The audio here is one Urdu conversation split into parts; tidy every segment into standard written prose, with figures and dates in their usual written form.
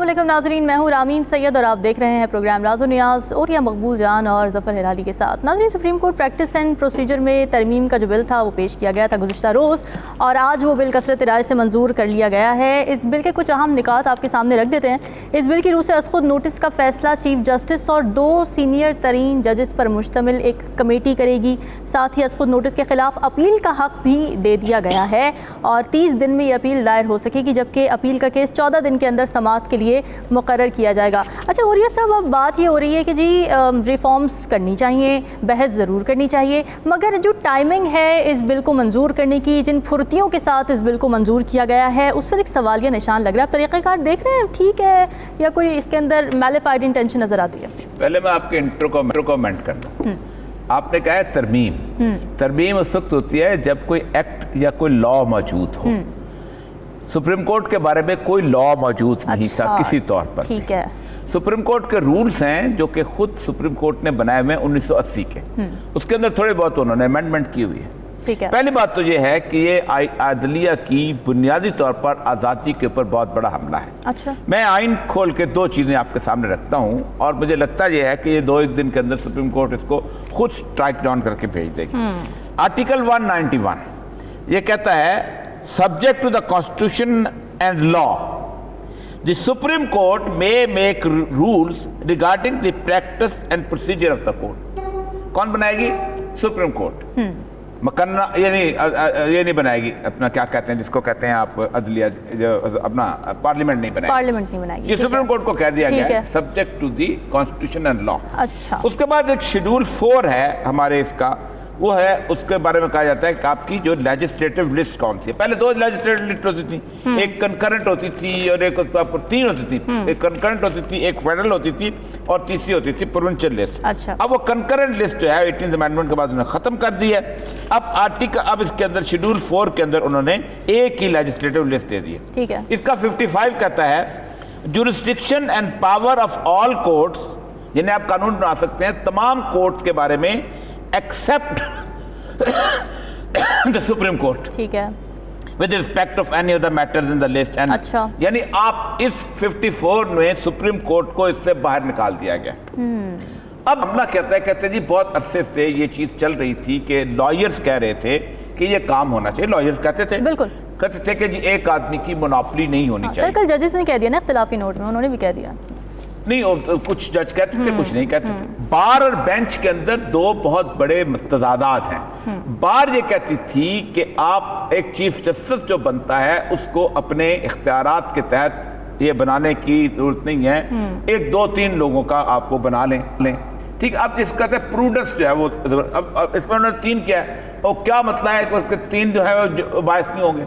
علیکم ناظرین، میں ہوں رامین سید اور آپ دیکھ رہے ہیں پروگرام راز و نیاز اور یا مقبول جان اور ظفر ہلالی کے ساتھ۔ ناظرین، supreme court practice and procedure میں ترمیم کا جو بل تھا وہ پیش کیا گیا تھا گزشتہ روز، اور آج وہ بل کثرت رائے سے منظور کر لیا گیا ہے۔ اس بل کے کچھ اہم نکات آپ کے سامنے رکھ دیتے ہیں۔ اس بل کی روح سے از خود نوٹس کا فیصلہ چیف جسٹس اور 2 سینئر ترین ججز پر مشتمل ایک کمیٹی کرے گی۔ ساتھ ہی از خود نوٹس کے خلاف اپیل کا حق بھی دے دیا گیا ہے اور 30 دن میں یہ اپیل دائر ہو سکے گی، جبکہ اپیل کا کیس 14 دن کے اندر سماعت کے لیے مقرر کیا جائے گا۔ اچھا غوریہ صاحب، اب بات یہ ہو رہی ہے کہ جی ریفارمز کرنی چاہیے، بحث ضرور کرنی چاہیے، مگر جو ٹائمنگ ہے اس بل کو منظور کرنے کی، جن پھرتیوں کے ساتھ اس بل کو منظور کیا گیا ہے، اس پر ایک سوالیہ نشان لگ رہا ہے۔ آپ طریقہ کار دیکھ رہے ہیں ٹھیک ہے یا کوئی اس کے اندر میلیفائڈ انٹینشن نظر آتی ہے؟ پہلے میں آپ کے انٹرو کو کمنٹ کر دوں۔ آپ نے کہا ہے ترمیم اس وقت ہوتی ہے جب کوئی ایکٹ یا کوئی لا موجود ہو۔ سپریم کورٹ کے بارے میں کوئی لا موجود نہیں تھا کسی طور پر۔ ٹھیک ہے، سپریم کورٹ کے رولز ہیں جو کہ خود سپریم کورٹ نے بنائے ہوئے ہیں 1980 کے، اس کے اندر تھوڑے بہت انہوں نے امینڈمنٹ کی ہوئی ہے۔ پہلی بات تو یہ ہے کہ یہ عدلیہ کی بنیادی طور پر آزادی کے اوپر بہت بڑا حملہ ہے۔ اچھا، میں آئین کھول کے 2 چیزیں آپ کے سامنے رکھتا ہوں اور مجھے لگتا یہ ہے کہ یہ 2-1 دن کے اندر سپریم کورٹ اس کو خود سٹرائک ڈاؤن کر کے بھیج دے گی۔ آرٹیکل 191 یہ کہتا ہے subject to the constitution and law the Supreme Court may make rules regarding the practice and procedure of the court۔ کون بنائے گی؟ Supreme court. مکنہ یہ نہیں بنائے گی، اپنا کیا کہتے ہیں جس کو کہتے ہیں آپ عدلیہ، اپنا پارلیمنٹ نہیں بنائے گی، یہ سپریم کورٹ کو کہہ دیا گیا ہے subject to the constitution and law. اچھا، اس کے بعد ایک شیڈول 4 ہے ہمارے اس کا، وہ ہے اس کے بارے میں کہا جاتا ہے کہ آپ کی جو لیجسلیٹو لسٹ کون سی ہے۔ پہلے 2 لیجسلیٹو لسٹ ہوتی تھی، ایک کنکرنٹ ہوتی تھی اور ایک 3 ہوتی تھی، ایک کنکرنٹ ہوتی تھی، ایک فیڈرل ہوتی تھی اور تیسری ہوتی تھی پروونشل لسٹ۔ اچھا، اب وہ کنکرنٹ لسٹ جو ہے 18 امینڈمنٹ کے بعد انہوں نے ختم کر دی ہے۔ اب اس کے اندر شیڈول 4 کے اندر انہوں نے ایک ہی لیجسلیٹو لسٹ دے دی ہے۔ ٹھیک ہے، اس کا 55 کہتا ہے jurisdiction and power of all courts, یعنی آپ قانون بنا سکتے ہیں تمام کورٹس کے بارے میں ایکسپٹ the Supreme Court ٹھیک ہے، with respect of any other matters in the list۔ اچھا، یعنی آپ اس 54 میں سپریم کورٹ کو اس سے باہر نکال دیا گیا۔ اب حملہ کہتے ہیں جی بہت عرصے سے یہ چیز چل رہی تھی کہ لائرز کہہ رہے تھے کہ یہ کام ہونا چاہیے، لائرز کہتے تھے، بالکل کہتے تھے کہ جی ایک آدمی کی مونوپلی نہیں ہونی چاہیے۔ سر کل ججز نے کہہ دیا نا اختلافی نوٹ میں، انہوں نے بھی کہہ دیا نہیں، اور کچھ جج کہتے تھے کچھ نہیں کہتے تھے۔ بار اور بینچ کے اندر 2 بہت بڑے تضادات ہیں۔ بار یہ کہتی تھی کہ آپ ایک چیف جسٹس جو بنتا ہے اس کو اپنے اختیارات کے تحت یہ بنانے کی ضرورت نہیں ہے، 1 2 3 لوگوں کا آپ وہ بنا لیں۔ ٹھیک، اب اس کہتے ہیں پروڈنس جو ہے وہ، اب اس میں انہوں نے 3 کیا ہے، اور کیا مسئلہ ہے کہ اس کے 3 جو ہے وہ باعث نہیں ہوں گے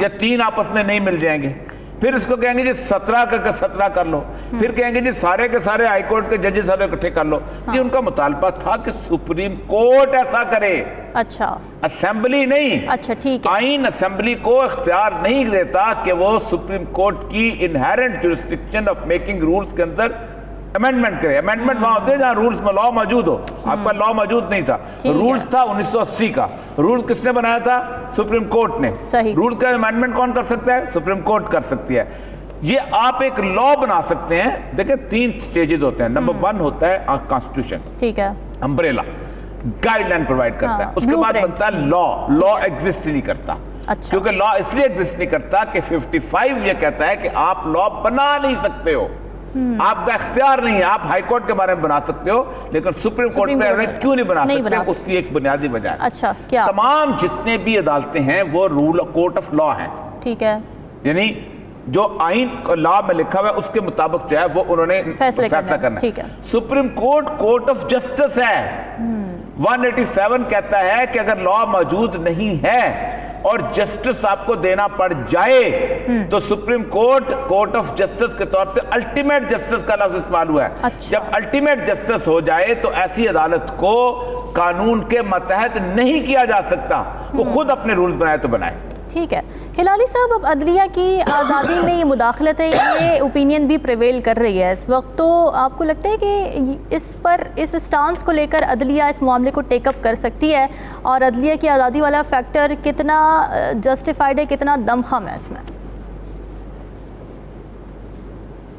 یا 3 آپس میں نہیں مل جائیں گے۔ پھر اس کو کہیں گے جی 17 کر لو، پھر کہیں گے جی سارے کے سارے ہائی کورٹ کے ججز سارے اکٹھے کر لو۔ یہ ان کا مطالبہ تھا کہ سپریم کورٹ ایسا کرے، اچھا اسمبلی نہیں۔ اچھا ٹھیک ہے، آئین اسمبلی کو اختیار نہیں دیتا کہ وہ سپریم کورٹ کی inherent jurisdiction of making rules کے اندر امینڈمنٹ کرے۔ امینڈمنٹ وہاں ہوتے ہیں جہاں رولز میں لا موجود ہو، آپ کا لا موجود نہیں تھا۔ رولز تھا 1980 کا، رول کس نے بنایا تھا؟ سپریم کورٹ نے۔ رول کا امینڈمنٹ کون کر سکتا ہے؟ سپریم کورٹ کر سکتی ہے۔ یہ آپ ایک لا بنا سکتے ہیں، دیکھیں 3 سٹیجز ہوتے ہیں۔ نمبر 1 ہوتا ہے کانسٹیٹیوشن، ٹھیک ہے، امبریلا گائیڈ لائن پرووائڈ کرتا ہے۔ اس کے بعد بنتا ہے لا ایگزسٹ نہیں کرتا، کیونکہ لا اس لیے ایگزسٹ نہیں کرتا کہ 55 یہ کہتا ہے کہ آپ لا بنا نہیں سکتے ہو، آپ کا اختیار نہیں ہے۔ آپ ہائی کورٹ کے بارے میں بنا سکتے ہو لیکن سپریم کورٹ میں کیوں نہیں بنا سکتے؟ اس کی ایک بنیادی وجہ ہے، اچھا کیا؟ تمام جتنے بھی عدالتیں ہیں وہ رول کورٹ آف لا ہیں، ٹھیک ہے، یعنی جو آئین لا میں لکھا ہوا ہے اس کے مطابق جو ہے وہ انہوں نے فیصلہ کرنا ہے۔ Supreme court court of justice ہے۔ 187 کہتا ہے کہ اگر لا موجود نہیں ہے اور جسٹس آپ کو دینا پڑ جائے تو supreme court court of justice کے طور پہ الٹیمیٹ جسٹس کا لفظ استعمال ہوا ہے۔ جب الٹیمیٹ جسٹس ہو جائے تو ایسی عدالت کو قانون کے ماتحت نہیں کیا جا سکتا، وہ خود اپنے رولز بنائے تو بنائے۔ ٹھیک ہے ہلالی صاحب، اب عدلیہ کی آزادی میں یہ مداخلت ہے، یہ اوپینین بھی پریویل کر رہی ہے اس وقت، تو آپ کو لگتا ہے کہ اس اسٹانس کو لے کر عدلیہ اس معاملے کو ٹیک اپ کر سکتی ہے، اور عدلیہ کی آزادی والا فیکٹر کتنا جسٹیفائڈ ہے، کتنا دم خم ہے اس میں؟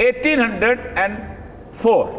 1804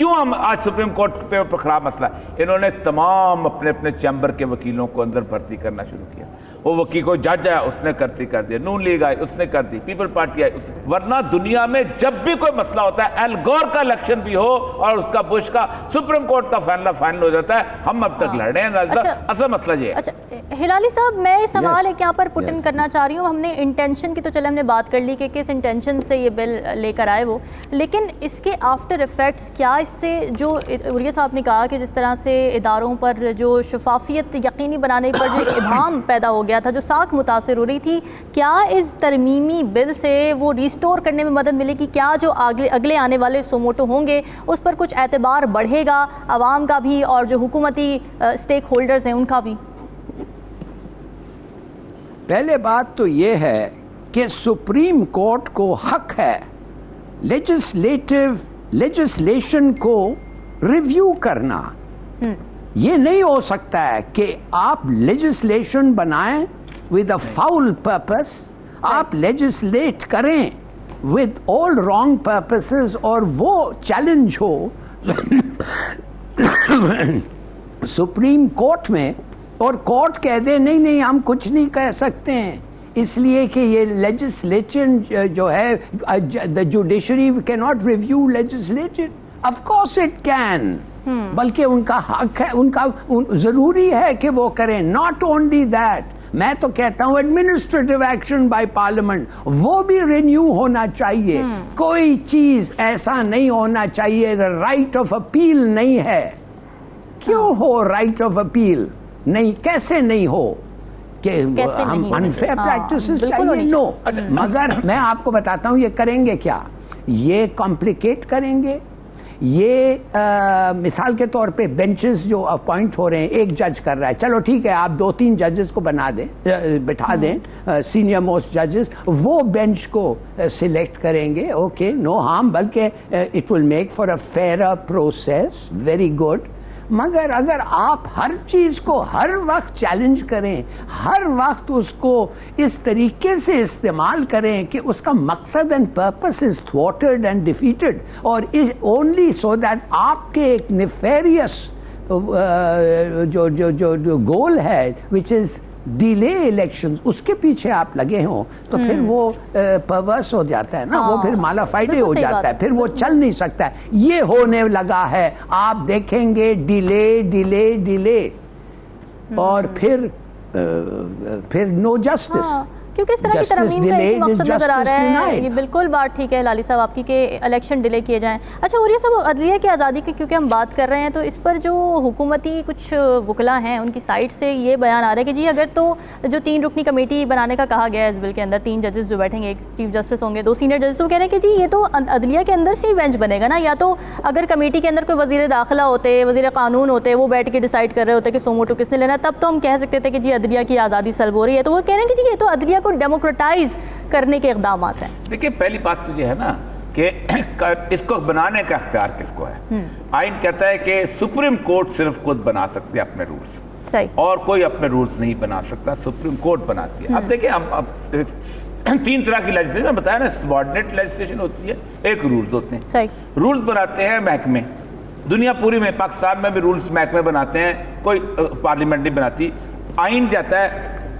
کیوں ہم آج سپریم کورٹ پہ خراب مسئلہ ہے؟ انہوں نے تمام اپنے اپنے چیمبر کے وکیلوں کو اندر بھرتی کرنا شروع کیا. وہ وکیل کو جج آیا اس نے کرتی کر دیا, نون لیگ آئی اس نے کر دی, پیپل پارٹی آئی اس نے. ورنہ دنیا میں جب بھی کوئی مسئلہ ہوتا ہے, ایل گور کا الیکشن بھی ہو اور اس کا بش کا, سپریم کورٹ کا فائنل ہو جاتا ہے. ہم اب تک لڑ رہے ہیں, اصل مسئلہ یہ ہے. اچھا ہلالی صاحب, میں سوال ایک یہاں پر پٹ ان کرنا چاہ رہی ہوں. ہم نے انٹینشن کی تو چلے ہم نے بات کر لی کہ کس انٹینشن سے یہ بل لے کر آئے وہ, لیکن اس کے آفٹر ایفیکٹس کیا, اس سے جو عریہ صاحب نے کہا کہ جس طرح سے اداروں پر جو شفافیت یقینی بنانے پر جو ابہام پیدا ہو گیا تھا, جو ساکھ متاثر ہو رہی تھی, کیا اس ترمیمی بل سے وہ ریسٹور کرنے میں مدد ملے گی؟ کیا جو اگلے آنے والے سوموٹو ہوں گے اس پر کچھ اعتبار بڑھے گا, عوام کا بھی اور جو حکومتی اسٹیک ہولڈرز ہیں ان کا بھی؟ پہلے بات تو یہ ہے کہ سپریم کورٹ کو حق ہے لیجسلیشن کو ریویو کرنا. یہ نہیں ہو سکتا ہے کہ آپ لیجسلیشن بنائیں ود اے فاؤل پرپس, آپ لیجسلیٹ کریں ود آل رانگ پرپسز اور وہ چیلنج ہو سپریم کورٹ میں, اور کورٹ کہہ دے نہیں ہم کچھ نہیں کہہ سکتے ہیں اس لیے کہ یہ لیجسلیشن جو ہے the judiciary cannot review legislation. Of course it can. بلکہ ان کا حق ہے, ان کا ضروری ہے کہ وہ کریں. Not only that, میں تو کہتا ہوں ایڈمنسٹریٹو ایکشن بائی پارلیمنٹ وہ بھی رینیو ہونا چاہیے. کوئی چیز ایسا نہیں ہونا چاہیے رائٹ آف اپیل نہیں ہے. کیوں ہو رائٹ آف اپیل نہیں, کیسے نہیں ہو کہ ہم انفیئر پریکٹسز چاہیے؟ نو. مگر میں آپ کو بتاتا ہوں یہ کریں گے کیا, یہ کمپلیکیٹ کریں گے. یہ مثال کے طور پہ بینچز جو اپوائنٹ ہو رہے ہیں, ایک جج کر رہا ہے, چلو ٹھیک ہے آپ 2-3 ججز کو بٹھا دیں سینئر موسٹ ججز, وہ بینچ کو سلیکٹ کریں گے. اوکے, نو ہارم, بلکہ it will make for a fair process. Very good. مگر اگر آپ ہر چیز کو ہر وقت چیلنج کریں, ہر وقت اس کو اس طریقے سے استعمال کریں کہ اس کا مقصد اینڈ پرپس از تھواٹڈ اینڈ ڈیفیٹڈ, اور اونلی سو دیٹ آپ کے ایک نیفیریس جو گول ہے وچ از ڈیلے الیکشنز, اس کے پیچھے آپ لگے ہوں تو پھر وہ پرورس ہو جاتا ہے نا, وہ پھر مالا فائڈے ہو جاتا ہے, پھر وہ چل نہیں سکتا ہے. یہ ہونے لگا ہے, آپ دیکھیں گے ڈیلے اور پھر نو جسٹس. کیونکہ اس طرح کی ترمیم کا ایک مقصد نظر آ رہا ہے. یہ بالکل بات ٹھیک ہے ہلالی صاحب آپ کی کہ الیکشن ڈیلے کیے جائیں. اچھا عریہ صاحب, عدلیہ کی آزادی کی کیونکہ ہم بات کر رہے ہیں تو اس پر جو حکومتی کچھ وکلاء ہیں ان کی سائٹ سے یہ بیان آ رہا ہے کہ جی اگر تو جو 3 رکنی کمیٹی بنانے کا کہا گیا ہے اس بل کے اندر, 3 ججز جو بیٹھیں گے, ایک چیف جسٹس ہوں گے, 2 سینئر ججز, وہ کہہ رہے ہیں کہ جی یہ تو عدلیہ کے اندر سے ہی بینچ بنے گا نا, یا تو اگر کمیٹی کے اندر کوئی وزیر داخلہ ہوتے, وزیر قانون ہوتے, وہ بیٹھ کے ڈیسائیڈ کر رہے ہوتے کہ سوموٹو کس نے لینا, تب تو ہم کہہ سکتے تھے کہ جی عدلیہ کی آزادی سلب ہو رہی ہے. تو وہ کہہ رہے ہیں کہ جی یہ تو عدلیہ کو ڈیموکریٹائز کرنے کے اقدامات ہیں. دیکھیں پہلی بات تو یہ ہے نا کہ اس کو بنانے کا اختیار کس کو ہے. آئین کہتا ہے کہ سپریم کورٹ صرف خود بنا سکتے ہیں اپنے رولز, اور کوئی اپنے رولز نہیں بنا سکتا, سپریم کورٹ بناتی ہے. اب دیکھیں ہم 3 طرح کی لیجسلیشن میں بتایا نا, سبارڈینیٹ لیجسلیشن ہوتی ہے, ایک رولز ہوتے ہیں. رولز بناتے ہیں محکمے, دنیا پوری میں, پاکستان میں بھی رولز محکمے بناتے ہیں, کوئی پارلیمنٹ نہیں بناتی. آئین جاتا ہے,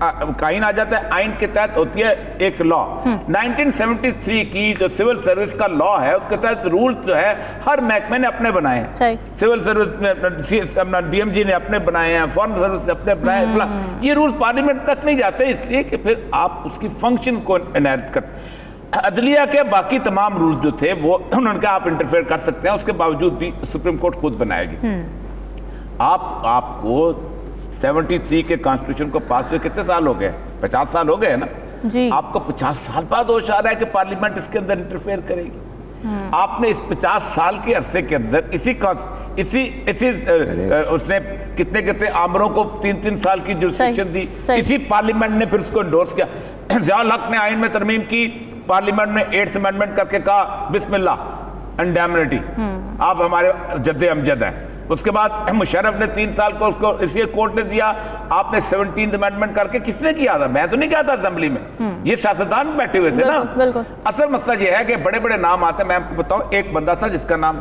آئین آ جاتا ہے, آئین کے تحت ہوتی ہے ایک لا. 1973 کی جو سول سروس کا لا ہے اس کے تحت رولز جو ہے ہر محکمے نے اپنے بنائے ہیں. سول سروس میں ڈی ایم جی نے اپنے بنائے ہیں, فارن سروس نے اپنے بنائے ہیں. یہ رولز پارلیمنٹ تک نہیں جاتے اس لیے کہ پھر آپ اس کی فنکشن کو انہیرٹ کرتے. عدلیہ کے باقی تمام رولز جو تھے وہ انہوں نے کہا آپ انٹرفیئر کر سکتے ہیں, اس کے باوجود بھی سپریم کورٹ خود بنائے گی. آپ کو 73 کے کانسٹیٹیوشن کو پاس ہوئے کتنے سال ہو گئے؟ 50 سال ہو گئے نا جی. آپ کو 50 سال بعد ہوش آ رہا ہے کہ پارلیمنٹ اس کے اندر انٹرفیئر کرے گی. آپ نے اس 50 سال کے عرصے کے اندر اس نے کتنے آمروں کو 3 سال کی جورسڈکشن دی, اسی پارلیمنٹ نے پھر اس کو انڈورس کیا. ضیاء الحق نے آئین میں ترمیم کی, پارلیمنٹ نے 8th امینڈمنٹ کر کے کہا بسم اللہ انڈیمنیٹی, آپ ہمارے جد امجد ہیں. اس کے بعد مشرف نے 3 سال کو اس کو اس لیے کورٹ نے دیا, آپ نے 17th امینڈمنٹ کر کے, کس نے کیا تھا؟ میں تو نہیں کیا تھا اسمبلی میں, یہ سیاستدان بیٹھے ہوئے تھے نا. اصل مسئلہ یہ ہے کہ بڑے بڑے نام آتے ہیں. میں آپ کو بتاؤں, ایک بندہ تھا جس کا نام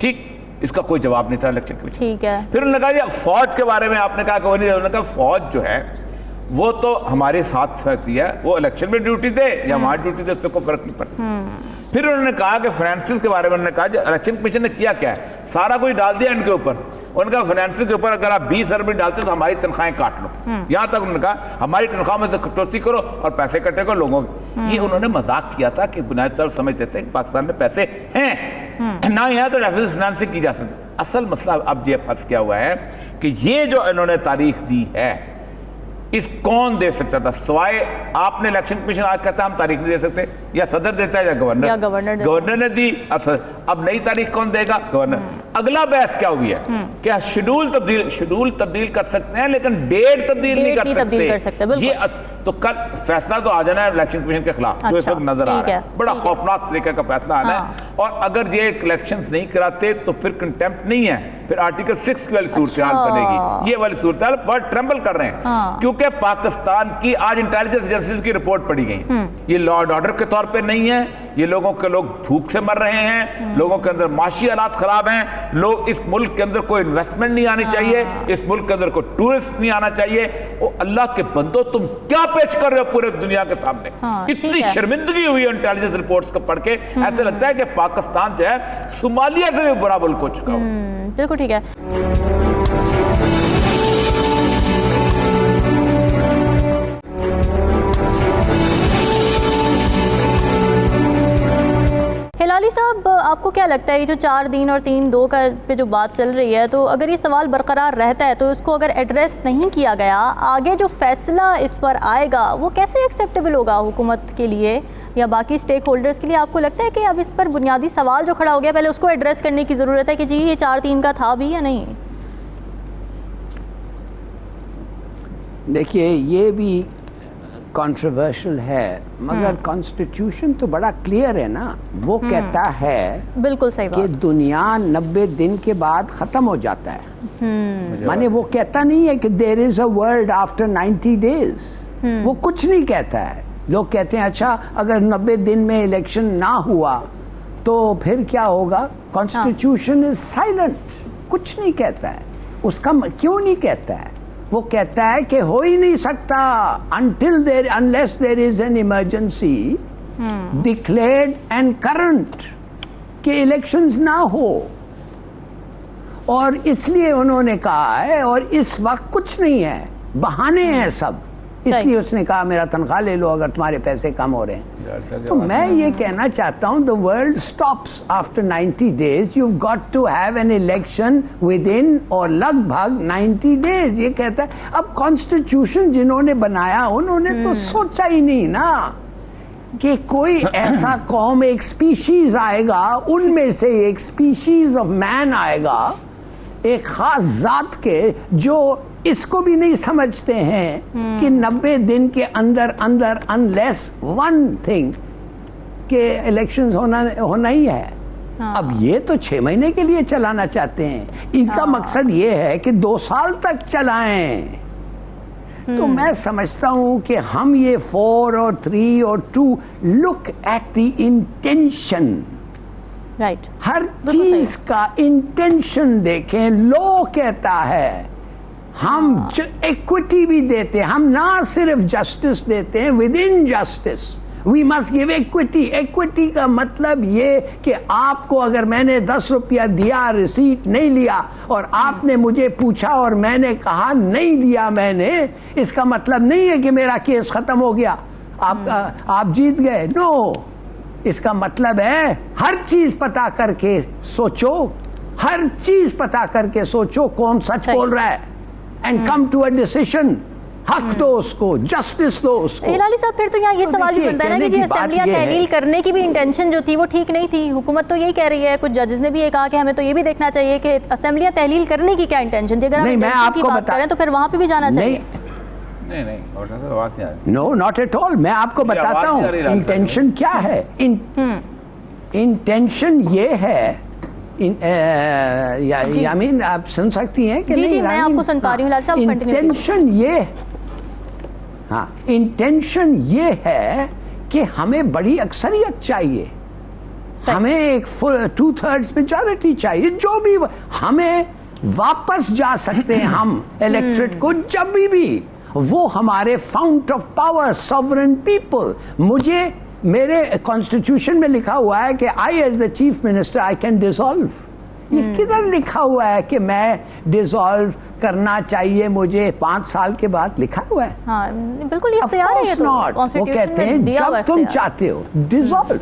ٹھیک، اس کا کوئی جواب نہیں تھا الیکشن کمیشن. ٹھیک ہے. پھر انہوں نے کہا جی فوج کے بارے میں آپ نے کہا کہ وہ نہیں، انہوں نے کہا فوج جو ہے وہ تو ہمارے ساتھ رہتی ہے، وہ الیکشن میں ڈیوٹی دے یا وہاں ڈیوٹی دے، اس پہ کوئی فرق نہیں پڑتا. پھر انہوں نے کہا کہ فائنینسز کے بارے میں انہوں نے کہا جی الیکشن کمیشن نے کیا کیا ہے، سارا کچھ ڈال دیا ان کے اوپر. انہوں نے کہا فائنینسز کے اوپر اگر آپ 20 ارب ڈالتے تو ہماری تنخواہیں کاٹ لو. یہاں تک انہوں نے کہا ہماری تنخواہ میں سے کٹوتی کرو اور پیسے کٹے کرو لوگوں کے. یہ انہوں نے مذاق کیا تھا کہ بنیادی طور سمجھتے تھے کہ پاکستان میں پیسے ہیں، نہ ہی ہے تو ڈیفیسٹ فائنانسنگ کی جا سکتی. اصل مسئلہ اب یہ پھنس کیا ہوا ہے کہ یہ جو انہوں نے تاریخ دی ہے اس کون دے سکتا تھا سوائے آپ نے الیکشن کمیشن آج کہتا ہے ہم تاریخ نہیں دے سکتے، یا صدر دیتا ہے یا گورنر نے دی. اب نئی تاریخ کون دے گا؟ گورنر. اگلا بحث کیا ہوئی ہے کہ شیڈول تبدیل کر سکتے ہیں لیکن ڈیٹ تبدیل نہیں کر سکتے. یہ تو کل فیصلہ تو آ جانا ہے الیکشن کمیشن کے خلاف جو اس وقت نظر آ رہا ہے، بڑا خوفناک طریقے کا فیصلہ آنا ہے. اور اگر یہ الیکشنز نہیں کراتے تو پھر کنٹیمپٹ نہیں ہے، پھر آرٹیکل 6 والی صورتحال بنے گی. یہ والی صورتحال بہت ٹرمبل کر رہے ہیں کیونکہ پاکستان کی آج انٹیلیجنس ایجنسیز کی رپورٹ پڑھی گئی. یہ لا اینڈ آرڈر کے طور پہ نہیں ہے، یہ لوگ بھوک سے مر رہے ہیں، لوگوں کے اندر معاشی حالات خراب ہیں، لوگ اس ملک کے اندر کوئی انویسٹمنٹ نہیں آنی چاہیے، اس ملک کے اندر کوئی ٹورسٹ نہیں آنا چاہیے. او اللہ کے بندو تم کیا پیش کر رہے ہو پورے دنیا کے سامنے؟ اتنی شرمندگی ہوئی ہے انٹیلیجنس رپورٹس کو پڑھ کے، ایسے لگتا ہے کہ پاکستان جو ہے صومالیہ سے بھی بڑا ملک ہو چکا ہو. بالکل ٹھیک ہے. ہلالی صاحب، آپ کو کیا لگتا ہے یہ جو 4 دن اور 3-2 کا پہ جو بات چل رہی ہے، تو اگر یہ سوال برقرار رہتا ہے تو اس کو اگر ایڈریس نہیں کیا گیا، آگے جو فیصلہ اس پر آئے گا وہ کیسے ایکسیپٹیبل ہوگا حکومت کے لیے یا باقی سٹیک ہولڈرز کے لیے؟ آپ کو لگتا ہے کہ اب اس پر بنیادی سوال جو کھڑا ہو گیا پہلے اس کو ایڈریس کرنے کی ضرورت ہے کہ جی یہ 4-3 کا تھا بھی یا نہیں؟ دیکھیے یہ بھی کنٹروورشل ہے، مگر کانسٹیٹیوشن تو بڑا کلیئر ہے نا. وہ کہتا ہے بالکل صحیح کہ بات، دنیا 90 دن کے بعد ختم ہو جاتا ہے. مانے وہ کہتا نہیں ہے کہ دیر از اے ورلڈ آفٹر 90 days. وہ کچھ نہیں کہتا ہے. لوگ کہتے ہیں اچھا اگر 90 دن میں الیکشن نہ ہوا تو پھر کیا ہوگا؟ کانسٹیٹیوشن از سائلنٹ، کچھ نہیں کہتا ہے. اس کا کیوں نہیں کہتا ہے؟ وہ کہتا ہے کہ ہو ہی نہیں سکتا unless there is an emergency declared and current کہ elections نہ ہو. اور اس لیے انہوں نے کہا ہے، اور اس وقت کچھ نہیں ہے، بہانے ہیں سب. اس لیے اس نے کہا میرا تنخواہ لے لو اگر تمہارے پیسے کم ہو رہے ہیں. تو میں یہ کہنا چاہتا ہوں the world stops after 90 days. You've got to have an election within اور لگ بھگ 90 days. یہ کہتا ہے. اب کانسٹیٹیوشن جنہوں نے بنایا انہوں نے تو سوچا ہی نہیں نا کہ کوئی ایسا قوم، ایک سپیشیز آئے گا، ان میں سے ایک سپیشیز آف مین آئے گا، ایک خاص ذات کے، جو اس کو بھی نہیں سمجھتے ہیں کہ 90 دن کے اندر unless one thing کہ الیکشنز ہونا ہی ہے. اب یہ تو 6 مہینے کے لیے چلانا چاہتے ہیں. ان کا مقصد یہ ہے کہ 2 سال تک چلائیں. تو میں سمجھتا ہوں کہ ہم یہ 4 اور 3 اور 2 look at the intention. ہر چیز کا انٹینشن دیکھیں. لو کہتا ہے ہم ایکوٹی بھی دیتے ہیں، ہم نہ صرف جسٹس دیتے ہیں، within justice we must give equity. Equity کا مطلب یہ کہ آپ کو اگر میں نے 10 روپیہ دیا، ریسیٹ نہیں لیا، اور آپ نے مجھے پوچھا اور میں نے کہا نہیں دیا میں نے، اس کا مطلب نہیں ہے کہ میرا کیس ختم ہو گیا، آپ جیت گئے. نو، اس کا مطلب ہے ہر چیز پتا کر کے سوچو، ہر چیز پتا کر کے سوچو کون سچ بول رہا ہے، and come to a decision. حق دو اس کو، جسٹس دو اس کو. ہلالی صاحب پھر تو یہاں یہ سوال بھی بنتا ہے نا کہ جی اسمبلیاں تحلیل کرنے کی بھی انٹینشن جو تھی وہ ٹھیک نہیں تھی. حکومت تو یہی کہہ رہی ہے، کچھ ججز نے بھی یہ کہا کہ ہمیں تو یہ بھی دیکھنا چاہیے کہ اسمبلیاں تحلیل کرنے کی کیا انٹینشن تھی. اگر ہم انٹینشن کی بات کریں تو پھر وہاں پہ بھی جانا چاہیے. نو ناٹ ایٹ آل. میں آپ کو بتاتا ہوں انٹینشن کیا ہے. انٹینشن یہ ہے، یامین آپ سن سکتی ہیں کہ نہیں؟ جی میں آپ کو سن پا رہی ہوں. انٹینشن یہ، ہاں انٹینشن یہ ہے کہ ہمیں بڑی اکثریت چاہیے. ہمیں ایک 2/3 میجورٹی چاہیے. جو بھی ہمیں واپس جا سکتے ہیں ہم الیکٹریٹ کو جب بھی, وہ ہمارے font of power sovereign people. مجھے میرے کانسٹیٹیوشن میں لکھا ہوا ہے کہ I as the chief minister I can dissolve. یہ کدھر لکھا ہوا ہے کہ میں ڈیزالو کرنا چاہیے مجھے 5 سال کے بعد؟ لکھا ہوا ہے. ہاں بالکل, یہ اختیار ہے, یہ تو وہ کہتے ہیں جب تم چاہتے ہو ڈیزالو.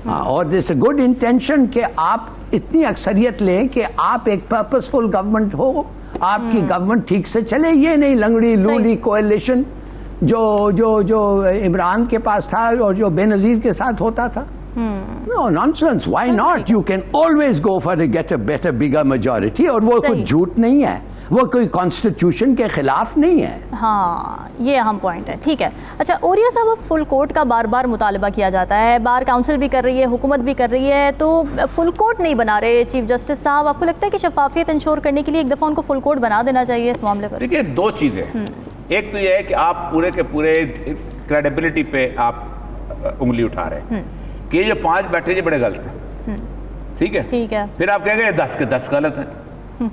اور دس اے گڈ انٹینشن کہ آپ اتنی اکثریت لیں کہ آپ ایک پرپسفل گورنمنٹ ہو, آپ کی گورنمنٹ ٹھیک سے چلے. یہ نہیں لنگڑی لوڑی کولیشن جو عمران کے پاس تھا اور جو بے نظیر کے ساتھ ہوتا تھا. No nonsense. Why not? You can always go for to get a better, bigger majority. اور وہ کوئی جھوٹ نہیں ہے, وہ کوئی کانسٹیٹیوشن کے خلاف نہیں ہے. ہاں یہ اہم پوائنٹ ہے. ٹھیک ہے. اچھا اوریہ صاحب, اب فل کورٹ کا بار بار مطالبہ کیا جاتا ہے, بار کاؤنسل بھی کر رہی ہے, حکومت بھی کر رہی ہے, تو فل کورٹ نہیں بنا رہے چیف جسٹس صاحب. آپ کو لگتا ہے کہ شفافیت انشور کرنے کے لیے ایک دفعہ ان کو فل کورٹ بنا دینا چاہیے اس معاملے پر؟ دیکھیے 2 چیزیں. ایک تو یہ ہے کہ آپ پورے کے پورے کریڈیبلٹی پہ آپ انگلی اٹھا رہے ہیں کہ یہ جو 5 بیٹھے یہ بڑے غلط ہیں. ٹھیک ہے. پھر آپ کہیں گے 10 کے 10 غلط ہیں.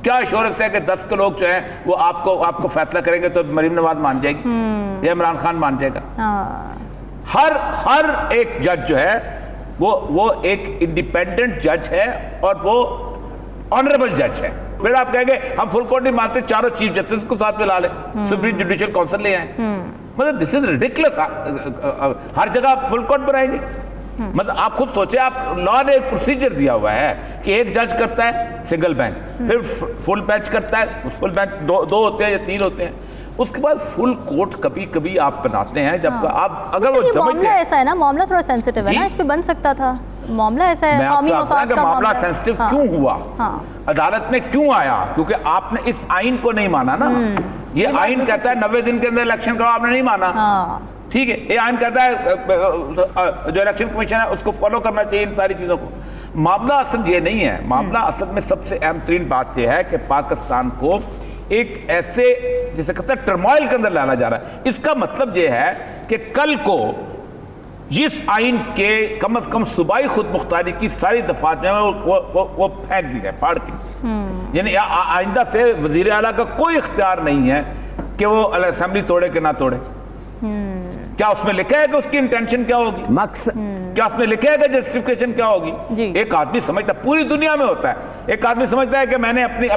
کیا ایشورنس ہے کہ 10 کے لوگ جو ہیں وہ آپ کو فیصلہ کریں گے تو مریم نواز مان جائے گی یا عمران خان مان جائے گا؟ ہر ایک جج جو ہے وہ ایک انڈیپینڈنٹ جج ہے اور وہ آنریبل جج ہے. پھر آپ کہیں گے ہم فل کورٹ نہیں مانتے, چاروں چیف جسٹس کو ساتھ میں لا لیں, سپریم جوڈیشل کونسل لے آئیں. مطلب دس از ریڈیکولس. ہر جگہ آپ فل کورٹ بنائیں گے. مطلب آپ خود سوچیں, آپ لا نے ایک پروسیجر دیا ہوا ہے کہ ایک جج کرتا ہے سنگل بینچ, پھر فل بینچ کرتا ہے, فل بینچ 2 ہوتے ہیں یا 3 ہوتے ہیں, اس کے بعد فل کورٹ کبھی کبھی آپ بناتے ہیں جب آپ اگر وہ معاملہ ایسا ہے نا, معاملہ تھوڑا سینسٹیو ہے نا, اس پہ بن سکتا تھا. معاملہ ایسا ہے, قومی مفاد کا معاملہ سینسٹیو کیوں ہوا, عدالت میں کیوں آیا؟ کیونکہ آپ نے اس آئین کو نہیں مانا نا. یہ آئین کہتا ہے 90 دن کے اندر الیکشن کرو, آپ نے نہیں مانا. ٹھیک ہے, یہ آئین کہتا ہے جو الیکشن کمیشن ہے اس کو فالو کرنا چاہیے ان ساری چیزوں کو. معاملہ اصل یہ نہیں ہے. معاملہ اصل میں سب سے اہم ترین بات یہ ہے کہ پاکستان کو ایک ایسے جسے کہتے ہیں ٹرموائل کے اندر لانا جا رہا ہے. اس کا مطلب یہ ہے کہ کل کو اس آئین کے کم از کم صوبائی خود مختاری کی ساری دفعات جو ہیں وہ پھینک دی جائے, پھاڑ کے. یعنی آئندہ سے وزیر اعلیٰ کا کوئی اختیار نہیں ہے کہ وہ اسمبلی توڑے کہ نہ توڑے. کیا اس میں لکھا ہے کہ اس کی انٹینشن کیا ہوگی؟ مقصد کیا اس میں لکھا ہے کہ جسٹیفیکیشن کیا ہوگی؟ ایک آدمی سمجھتا ہے, پوری دنیا میں ہوتا ہے, ایک آدمی سمجھتا ہے کہ میں نے اپنے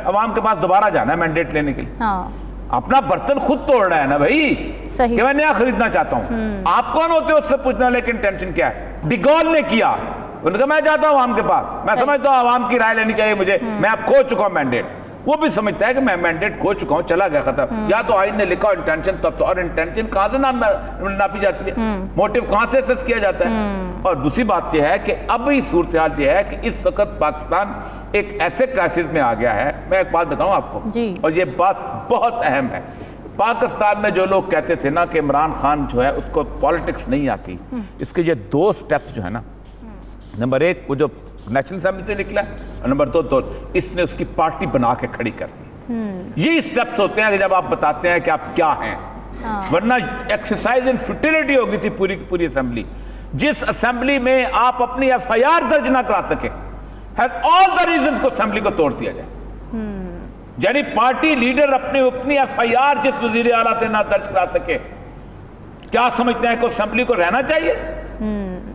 عوام کے پاس دوبارہ جانا ہے مینڈیٹ لینے کے لیے. اپنا برتن خود توڑ رہا ہے نا بھائی, کہ میں نیا خریدنا چاہتا ہوں. آپ کون ہوتے ہو اس سے پوچھنا لیکن انٹینشن کیا ہے؟ ڈیگول نے کیا, انہوں نے کہا میں جاتا ہوں عوام کے پاس, میں سمجھتا ہوں عوام کی رائے لینی چاہیے مجھے, میں اب کھو چکا ہوں مینڈیٹ. وہ بھی سمجھتا ہے کہ میں مینڈیٹ کھو چکا ہوں, چلا گیا, ختم. یا تو آئین نے لکھا انٹینشن تب تو, اور انٹینشن کہاں سے ناپی جاتی ہے, موٹیو کہاں سے اسیس کیا جاتا ہے؟ اور دوسری بات یہ ہے کہ اب ہی صورتحال یہ ہے کہ اس وقت پاکستان ایک ایسے کرائسس میں آ گیا ہے. میں ایک بات بتاؤں آپ کو, اور یہ بات بہت اہم ہے. پاکستان میں جو لوگ کہتے تھے نا کہ عمران خان جو ہے اس کو پالیٹکس نہیں آتی, اس کے یہ 2 سٹیپس جو ہے نا, نمبر 1 وہ جو نیشنل اسمبلی سے نکلا ہے, اور نمبر 2 اس نے اس کی پارٹی بنا کے کھڑی کر دی. یہ سٹیپس ہوتے ہیں کہ جب آپ بتاتے ہیں کہ آپ کیا ہیں. ورنہ ایکسرسائز ان فٹیلٹی ہو گئی تھی پوری کی پوری اسمبلی. جس اسمبلی میں آپ اپنی FIR درج نہ کرا سکیں, all the reasons کو اسمبلی کو توڑ دیا جائے. یعنی پارٹی لیڈر اپنی FIR جس وزیر اعلیٰ سے نہ درج کرا سکے, کیا سمجھتے ہیں کہ اسمبلی کو رہنا چاہیے؟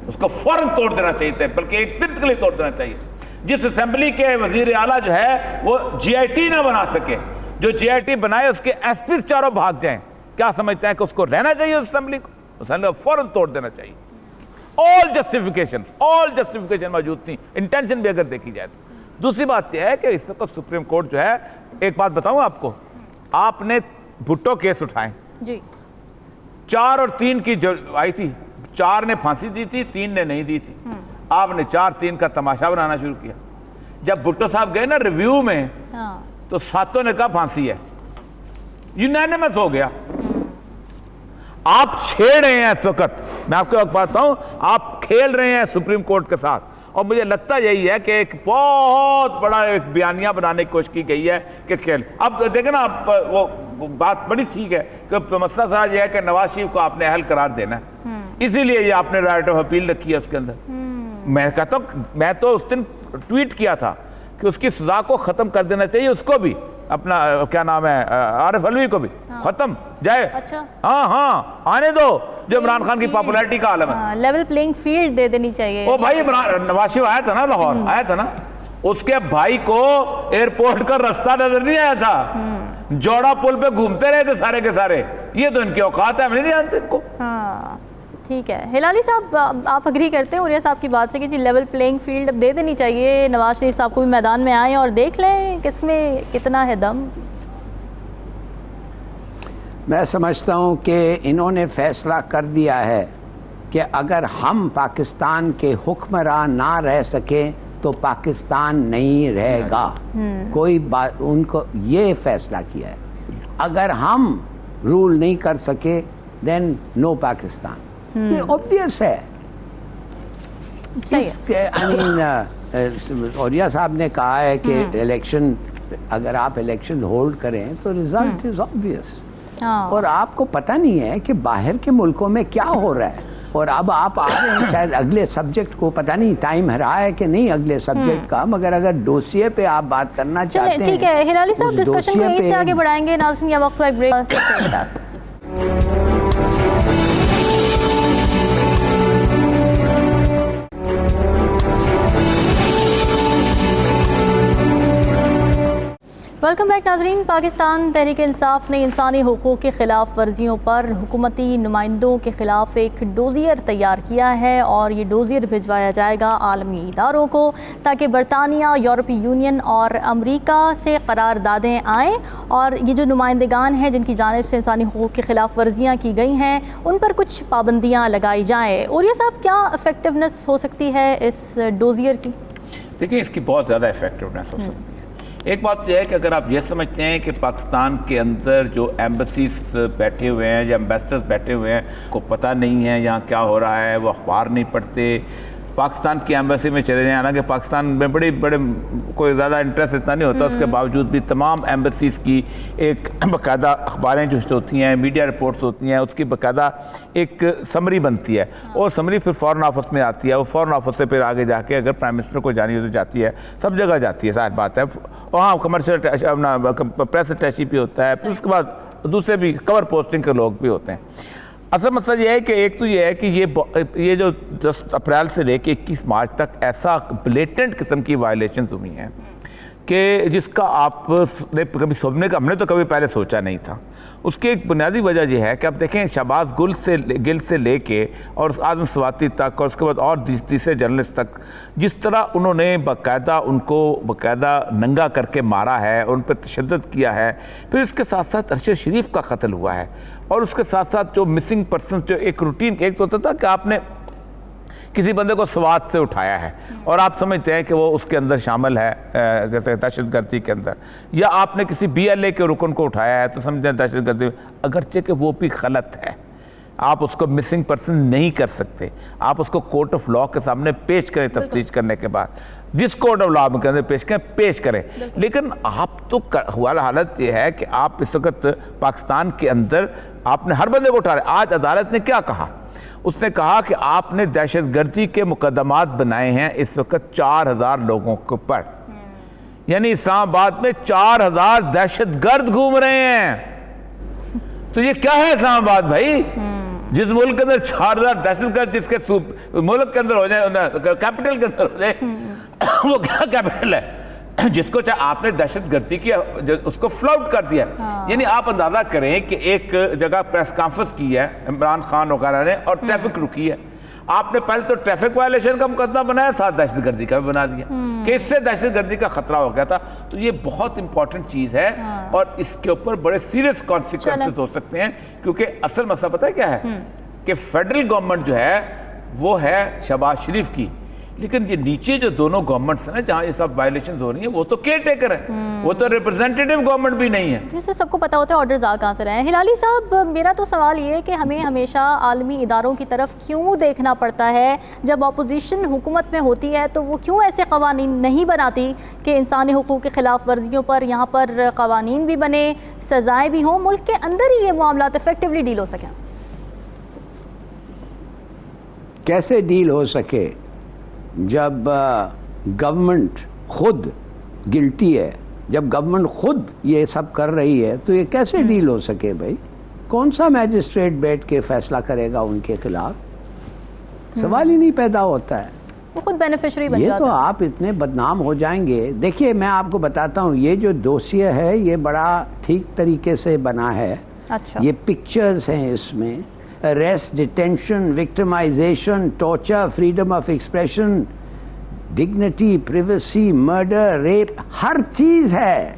اس کو فوراً توڑ دینا چاہیے, بلکہ ایک دن کے لیے توڑ دینا چاہیے. جس اسمبلی کے وزیر اعلیٰ جو ہے وہ GIT نہ بنا سکے, جو GIT بنائے اس کے ایسپیز چاروں بھاگ جائیں, کیا سمجھتے ہیں کہ اس کو رہنا چاہیے اس اسمبلی کو؟ اسمبلی کو فوراً توڑ دینا چاہیے. آل جسٹیفیکیشن موجود تھیں, انٹینشن بھی اگر دیکھی جائے تو. دوسری بات یہ ہے کہ اس وقت سپریم کورٹ جو ہے, ایک بات بتاؤں آپ کو, آپ نے بھٹو کیس اٹھائیں, 4 اور 3 کی جو آئی تھی, 4 نے پھانسی دی تھی, 3 نے نہیں دی تھی. آپ نے 4-3 کا تماشا بنانا شروع کیا. جب بھٹو صاحب گئے نا ریویو میں, تو 7 نے کہا پھانسی ہے, یونینیمس ہو گیا. آپ چھیڑ رہے ہیں اس وقت, میں آپ کو ایک بات بتاؤں, آپ کھیل رہے ہیں سپریم کورٹ کے ساتھ. اور مجھے لگتا یہی ہے کہ ایک بہت بڑا ایک بیانیہ بنانے کی کوشش کی گئی ہے کہ کھیل. اب دیکھیں نا, اب وہ بات بڑی ٹھیک ہے کہ مسئلہ سارا یہ ہے کہ نواز شریف کو آپ نے اہل قرار دینا ہے, اسی لیے یہ آپ نے رائٹ آف اپیل رکھی ہے اس کے اندر. میں کہتا ہوں میں تو اس دن ٹویٹ کیا تھا کہ اس کی سزا کو ختم کر دینا چاہیے, اس کو بھی, اپنا کیا نام ہے عارف علوی کو بھی ختم جائے. اچھا ہاں آنے دو جو عمران خان کی پاپولیرٹی کا عالم ہے. لیول پلینگ فیلڈ دے دینی چاہیے. وہ بھائی نواز شریف آیا تھا نا لاہور, آیا تھا نا, اس کے بھائی کو ایئرپورٹ کا رستہ نظر نہیں آیا تھا, جوڑا پل پہ گھومتے رہے تھے سارے کے سارے. یہ تو ان کی اوقات ہے, ہم نہیں جانتے ان کو. ہاں ٹھیک ہے. ہلالی صاحب آپ اگری کرتے ہیں عوریہ صاحب کی بات سے کہ جی لیول پلینگ فیلڈ اب دے دینی چاہیے, نواز شریف صاحب کو بھی میدان میں آئیں اور دیکھ لیں کس میں کتنا ہے دم؟ میں سمجھتا ہوں کہ انہوں نے فیصلہ کر دیا ہے کہ اگر ہم پاکستان کے حکمراں نہ رہ سکیں تو پاکستان نہیں رہے گا. کوئی بات, ان کو یہ فیصلہ کیا ہے, اگر ہم رول نہیں کر سکے دین نو پاکستان. یہ obvious ہے. عوریہ صاحب نے کہا ہے کہ الیکشن, اگر آپ الیکشن ہولڈ کریں تو ریزلٹ از obvious. اور آپ کو پتہ نہیں ہے کہ باہر کے ملکوں میں کیا ہو رہا ہے. اور اب آپ آ رہے ہیں شاید اگلے سبجیکٹ کو, پتہ نہیں ٹائم رہا ہے کہ نہیں اگلے سبجیکٹ کا, مگر اگر ڈوسیے پہ آپ بات کرنا چاہتے ہیں. ٹھیک ہے ہلالی صاحب, ڈسکشن کو یہیں سے آگے بڑھائیں گے. ناظرین یہ وقت ایک بریک سے. ویلکم بیک ناظرین. پاکستان تحریک انصاف نے انسانی حقوق کی خلاف ورزیوں پر حکومتی نمائندوں کے خلاف ایک ڈوزیئر تیار کیا ہے, اور یہ ڈوزیئر بھجوایا جائے گا عالمی اداروں کو تاکہ برطانیہ, یورپی یونین اور امریکہ سے قراردادیں آئیں, اور یہ جو نمائندگان ہیں جن کی جانب سے انسانی حقوق کی خلاف ورزیاں کی گئی ہیں ان پر کچھ پابندیاں لگائی جائیں. عوریہ صاحب کیا افیکٹونیس ہو سکتی ہے اس ڈوزیئر کی؟ دیکھیں اس کی بہت زیادہ افیکٹونیس ہو سکتی ہے. ایک بات یہ ہے کہ اگر آپ یہ سمجھتے ہیں کہ پاکستان کے اندر جو ایمبیسیز بیٹھے ہوئے ہیں یا ایمبیسڈرز بیٹھے ہوئے ہیں کو پتہ نہیں ہے یہاں کیا ہو رہا ہے, وہ اخبار نہیں پڑھتے, پاکستان کی ایمبیسی میں چلے جائیں, حالانکہ پاکستان میں بڑے کوئی زیادہ انٹرسٹ اتنا نہیں ہوتا, اس کے باوجود بھی تمام ایمبیسیز کی ایک باقاعدہ اخباریں جو ہوتی ہیں, میڈیا رپورٹس ہوتی ہیں, اس کی باقاعدہ ایک سمری بنتی ہے, اور سمری پھر فورن آفس میں آتی ہے, وہ فورن آفس سے پھر آگے جا کے اگر پرائم منسٹر کو جانی ہو تو جاتی ہے, سب جگہ جاتی ہے, ظاہر بات ہے. وہاں کمرشل اپنا پریس اٹیچی بھی ہوتا ہے, پھر اس کے بعد دوسرے بھی کور پوسٹنگ کے لوگ بھی ہوتے ہیں. اصل مسئلہ یہ ہے کہ ایک تو یہ ہے کہ یہ جو 10 اپریل سے لے کے 21 مارچ تک ایسا بلیٹنٹ قسم کی وائلیشنز ہوئی ہیں کہ جس کا آپ نے کبھی سننے کا, ہم نے تو کبھی پہلے سوچا نہیں تھا. اس کی ایک بنیادی وجہ یہ ہے کہ آپ دیکھیں شہباز گل سے لے کے اور آدم سواتی تک, اور اس کے بعد اور تیسرے جرنلسٹ تک, جس طرح انہوں نے باقاعدہ ان کو باقاعدہ ننگا کر کے مارا ہے, ان پہ تشدد کیا ہے. پھر اس کے ساتھ ساتھ ارشد شریف کا قتل ہوا ہے, اور اس کے ساتھ ساتھ جو مسنگ پرسنز, جو ایک روٹین, ایک تو ہوتا تھا کہ آپ نے کسی بندے کو سوات سے اٹھایا ہے اور آپ سمجھتے ہیں کہ وہ اس کے اندر شامل ہے جیسے دہشت گردی کے اندر, یا آپ نے کسی BLA کے رکن کو اٹھایا ہے تو سمجھتے ہیں دہشت گردی, اگرچہ کہ وہ بھی غلط ہے. آپ اس کو مسنگ پرسن نہیں کر سکتے, آپ اس کو کورٹ آف لاء کے سامنے پیش کریں تفتیش کرنے کے بعد, جس کورٹ آف لاء کے اندر پیش کریں. لیکن آپ تو حالت یہ ہے کہ آپ اس وقت پاکستان کے اندر آپ نے ہر بندے کو اٹھا رہے. آج عدالت نے کیا کہا؟ اس نے کہا کہ آپ نے دہشت گردی کے مقدمات بنائے ہیں اس وقت 4000 لوگوں کے اوپر, یعنی اسلام آباد میں 4000 دہشت گرد گھوم رہے ہیں. تو یہ کیا ہے اسلام آباد بھائی؟ جس ملک کے اندر 4000 دہشت گرد جس کے ملک کے اندر ہو جائے, کیپٹل کے اندر ہو جائے, وہ کیا کیپٹل ہے جس کو چاہے آپ نے دہشت گردی کی اس کو فلاؤٹ کر دیا. یعنی آپ اندازہ کریں کہ ایک جگہ پریس کانفرنس کی ہے عمران خان وغیرہ نے اور ٹریفک رکی ہے, آپ نے پہلے تو ٹریفک وائلیشن کا مقدمہ بنایا, ساتھ دہشت گردی کا بھی بنا دیا کہ اس سے دہشت گردی کا خطرہ ہو گیا تھا. تو یہ بہت امپورٹنٹ چیز ہے اور اس کے اوپر بڑے سیریس کانسیکوینسز ہو سکتے ہیں, کیونکہ اصل مسئلہ پتہ ہے کیا ہے کہ فیڈرل گورنمنٹ جو ہے وہ ہے شہباز شریف کی, لیکن یہ نیچے جو دونوں گورنمنٹس ہیں نا جہاں یہ سب وائلیشنز ہو رہی ہیں, وہ تو کیئر ٹیکر ہے, وہ تو ریپرزینٹیٹیو گورنمنٹ بھی نہیں ہے. جس سے سب کو پتہ ہوتا ہے آرڈرز آ کہاں سے رہے ہیں. ہلالی صاحب میرا تو سوال یہ ہے کہ ہمیں ہمیشہ عالمی اداروں کی طرف کیوں دیکھنا پڑتا ہے؟ جب اپوزیشن حکومت میں ہوتی ہے تو وہ کیوں ایسے قوانین نہیں بناتی کہ انسانی حقوق کی خلاف ورزیوں پر یہاں پر قوانین بھی بنے, سزائیں بھی ہوں, ملک کے اندر ہی یہ معاملات افیکٹولی ڈیل ہو سکیں؟ کیسے ڈیل ہو سکے؟ جب گورنمنٹ خود گلٹی ہے، جب گورنمنٹ خود یہ سب کر رہی ہے تو یہ کیسے ڈیل ہو سکے بھائی؟ کون سا میجسٹریٹ بیٹھ کے فیصلہ کرے گا ان کے خلاف؟ سوال ہی نہیں پیدا ہوتا ہے. وہ خود بینیفیشری بن یہ جاتا تو ہے. آپ اتنے بدنام ہو جائیں گے. دیکھیے میں آپ کو بتاتا ہوں، یہ جو دوسیہ ہے یہ بڑا ٹھیک طریقے سے بنا ہے. اچھا. یہ پکچرز ہیں اس میں، arrest, detention, victimisation, torture, freedom of expression, dignity, privacy, murder, rape, ہر چیز ہے.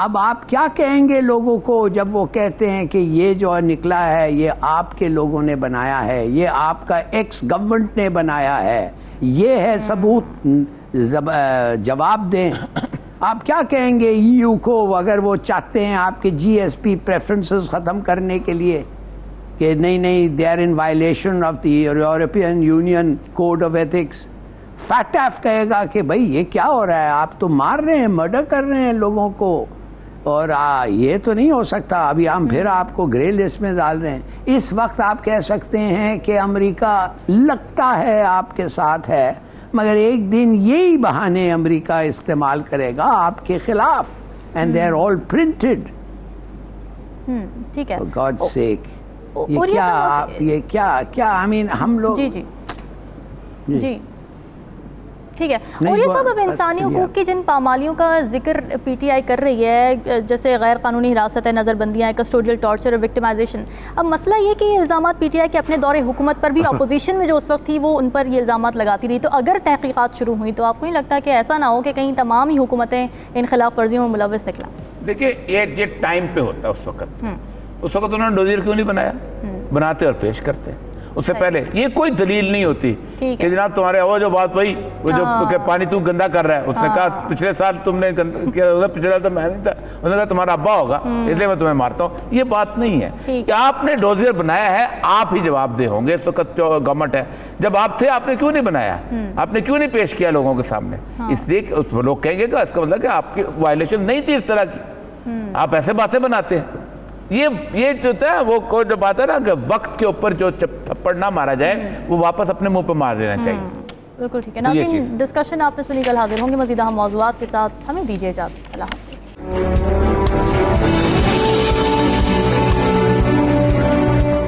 اب آپ کیا کہیں گے لوگوں کو جب وہ کہتے ہیں کہ یہ جو نکلا ہے یہ آپ کے لوگوں نے بنایا ہے، یہ آپ کا ایکس گورنمنٹ نے بنایا ہے، یہ ہے ثبوت، جواب دیں. آپ کیا کہیں گے ای یو کو اگر وہ چاہتے ہیں آپ کے جی ایس پی پریفرنسز ختم کرنے کے لیے کہ نہیں they are in violation of the European Union code of ethics? FATF کہے گا کہ بھائی یہ کیا ہو رہا ہے، آپ تو مار رہے ہیں، مرڈر کر رہے ہیں لوگوں کو، اور یہ تو نہیں ہو سکتا. ابھی ہم پھر آپ کو گرے لسٹ میں ڈال رہے ہیں. اس وقت آپ کہہ سکتے ہیں کہ امریکہ لگتا ہے آپ کے ساتھ ہے، مگر ایک دن یہی بہانے امریکہ استعمال کرے گا آپ کے خلاف. And they are all printed. ٹھیک ہے. For God's sake. اور یہ کیا I mean ہم لوگ جی ٹھیک ہے. اور یہ سب اب انسانی حقوق کی جن پامالیوں کا ذکر پی ٹی آئی کر رہی ہے، جیسے غیر قانونی حراست ہے، نظر بندیاں، کسٹوڈیل ٹارچر اور وکٹمائزیشن، اب مسئلہ یہ کہ یہ الزامات پی ٹی آئی کے اپنے دور حکومت پر بھی اپوزیشن میں جو اس وقت تھی وہ ان پر یہ الزامات لگاتی رہی. تو اگر تحقیقات شروع ہوئی تو آپ کو نہیں لگتا کہ ایسا نہ ہو کہ کہیں تمام ہی حکومتیں ان خلاف ورزیوں میں ملوث نکلا؟ دیکھیے یہ ٹائم پہ ہوتا ہے. اس وقت انہوں نے ڈوزیر کیوں نہیں بنایا؟ بناتے اور پیش کرتے. اس سے پہلے یہ کوئی دلیل نہیں ہوتی کہ جناب تمہارے وہ جو بات وہی وہ جو کہ پانی تم گندا کر رہا ہے، اس نے کہا پچھلے سال تم نے کیا، پچھلے سال تو میں نہیں تھا، اس نے کہا تمہارا ابا ہوگا اس لیے میں تمہیں مارتا ہوں. یہ بات نہیں ہے کہ آپ نے ڈوزیر بنایا ہے آپ ہی جواب دہ ہوں گے. اس وقت جو گورنمنٹ ہے، جب آپ تھے آپ نے کیوں نہیں بنایا، آپ نے کیوں نہیں پیش کیا لوگوں کے سامنے؟ اس لیے کہ لوگ کہیں گے کہ اس کا مطلب کہ آپ کی وائلیشن نہیں تھی اس طرح کی، آپ ایسے باتیں بناتے ہیں. یہ جو ہوتا ہے وہ کوئی جو بات ہے نا کہ وقت کے اوپر جو تھپڑ نہ مارا جائے وہ واپس اپنے منہ پہ مار دینا چاہیے. بالکل ٹھیک ہے. ناظرین ڈسکشن آپ نے سنی، کل حاضر ہوں گے مزید اہم موضوعات کے ساتھ. ہمیں دیجیے اجازت. اللہ حافظ.